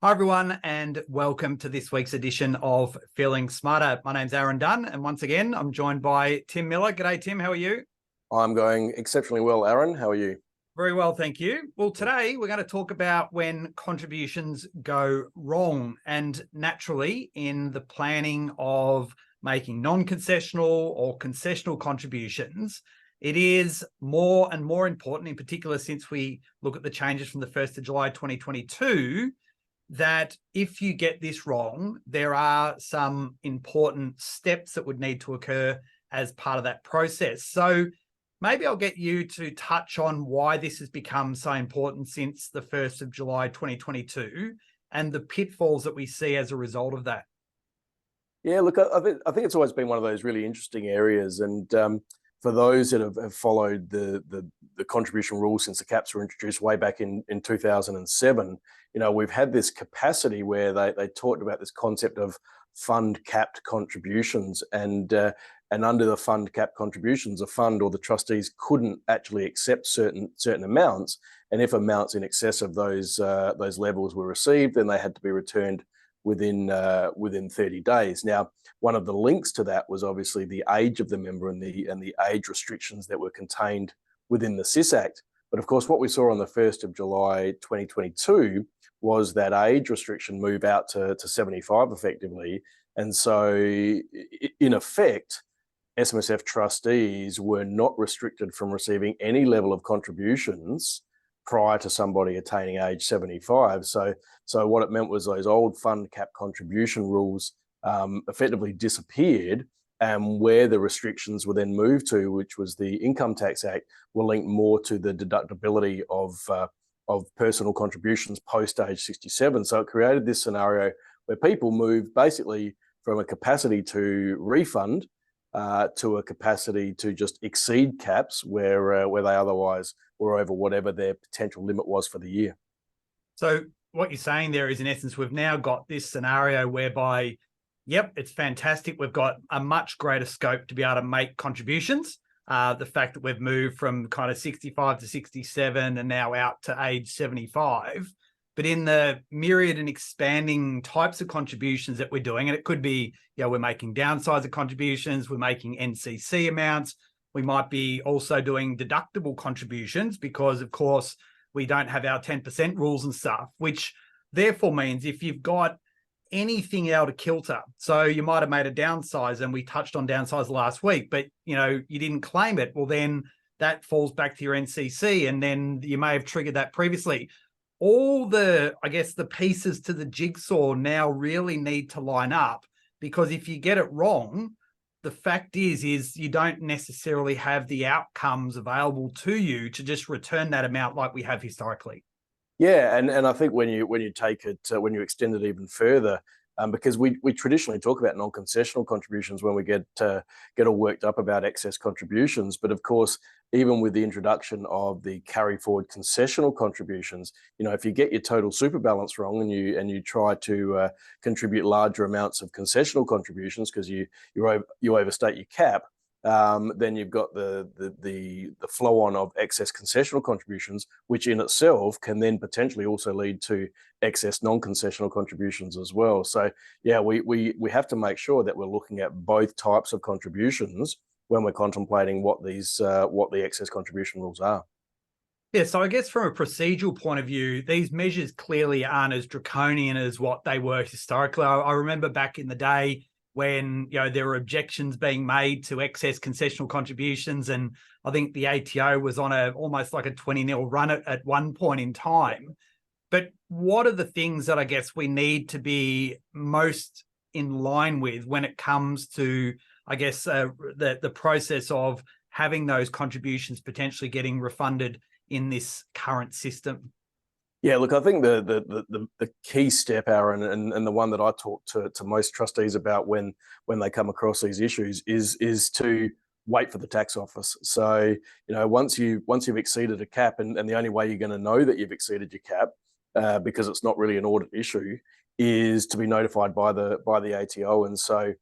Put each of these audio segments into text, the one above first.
Hi, everyone, and welcome to this week's edition of Feeling Smarter. My name's Aaron Dunn, and once again, I'm joined by Tim Miller. G'day, Tim. How are you? I'm going exceptionally well, Aaron. How are you? Very well, thank you. Well, today we're going to talk about when contributions go wrong, and naturally in the planning of making non-concessional or concessional contributions, it is more and more important, in particular since we look at the changes from the 1st of July 2022, that if you get this wrong, there are some important steps that would need to occur as part of that process. So maybe I'll get you to touch on why this has become so important since the 1st of July 2022 and the pitfalls that we see as a result of that. Yeah, look, I think it's always been one of those really interesting areas. And for those that have followed the contribution rules since the caps were introduced way back in 2007, we've had this capacity where they talked about this concept of fund capped contributions, and under the fund cap contributions, a fund or the trustees couldn't actually accept certain amounts, and if amounts in excess of those levels were received, then they had to be returned within 30 days. Now, one of the links to that was obviously the age of the member and the age restrictions that were contained within the SIS Act. But of course, what we saw on the 1st of July 2022 was that age restriction move out to 75 effectively. And so in effect, SMSF trustees were not restricted from receiving any level of contributions prior to somebody attaining age 75. So what it meant was those old fund cap contribution rules effectively disappeared, and where the restrictions were then moved to, which was the Income Tax Act, were linked more to the deductibility of personal contributions post age 67. So it created this scenario where people moved basically from a capacity to refund to a capacity to just exceed caps where they otherwise were over whatever their potential limit was for the year. So what you're saying there is, in essence, we've now got this scenario whereby, yep, it's fantastic. We've got a much greater scope to be able to make contributions. The fact that we've moved from kind of 65 to 67 and now out to age 75. But in the myriad and expanding types of contributions that we're doing, and it could be, we're making downsizer contributions, we're making NCC amounts, we might be also doing deductible contributions because, of course, we don't have our 10% rules and stuff, which therefore means if you've got anything out of kilter, so you might have made a downsize, and we touched on downsize last week, but you didn't claim it, well, then that falls back to your NCC, and then you may have triggered that previously. All the pieces to the jigsaw now really need to line up, because if you get it wrong, the fact is you don't necessarily have the outcomes available to you to just return that amount like we have historically. Yeah, and I think when you take it, when you extend it even further, because we traditionally talk about non-concessional contributions when we get all worked up about excess contributions, but of course, even with the introduction of the carry forward concessional contributions, if you get your total super balance wrong and you try to contribute larger amounts of concessional contributions because you overstate your cap, then you've got the flow on of excess concessional contributions, which in itself can then potentially also lead to excess non-concessional contributions as well. So yeah, we have to make sure that we're looking at both types of contributions when we're contemplating what the excess contribution rules are. Yeah, so I guess from a procedural point of view, these measures clearly aren't as draconian as what they were historically. I remember back in the day when there were objections being made to excess concessional contributions, and I think the ATO was on almost like a 20-0 run at one point in time. But what are the things that I guess we need to be most in line with when it comes to, I guess, the process of having those contributions potentially getting refunded in this current system? Yeah, look, I think the key step, Aaron, and the one that I talk to most trustees about when they come across these issues is to wait for the tax office. So once you've exceeded a cap, and the only way you're going to know that you've exceeded your cap, because it's not really an audit issue, is to be notified by the ATO. And so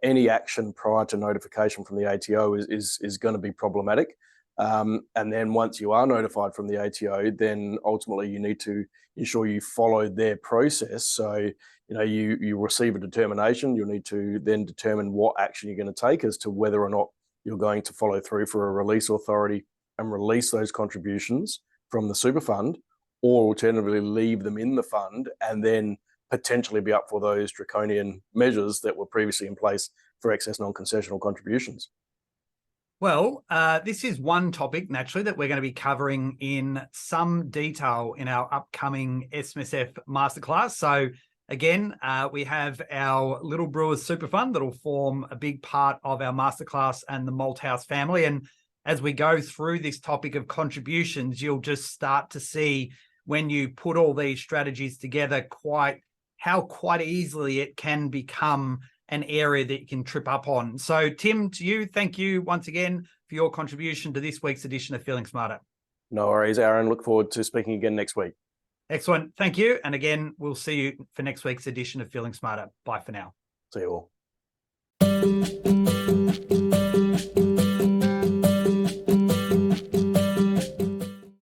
any action prior to notification from the ATO is going to be problematic. And then once you are notified from the ATO, then ultimately you need to ensure you follow their process. So, you receive a determination. You'll need to then determine what action you're going to take as to whether or not you're going to follow through for a release authority and release those contributions from the super fund, or alternatively leave them in the fund and then potentially be up for those draconian measures that were previously in place for excess non-concessional contributions. Well, this is one topic, naturally, that we're going to be covering in some detail in our upcoming SMSF masterclass. So again, we have our Little Brewers Super Fund that will form a big part of our masterclass and the Malthouse family. And as we go through this topic of contributions, you'll just start to see, when you put all these strategies together, how quite easily it can become an area that you can trip up on. So Tim, to you, thank you once again for your contribution to this week's edition of Feeling Smarter. No worries, Aaron. Look forward to speaking again next week. Excellent. Thank you. And again, we'll see you for next week's edition of Feeling Smarter. Bye for now. See you all.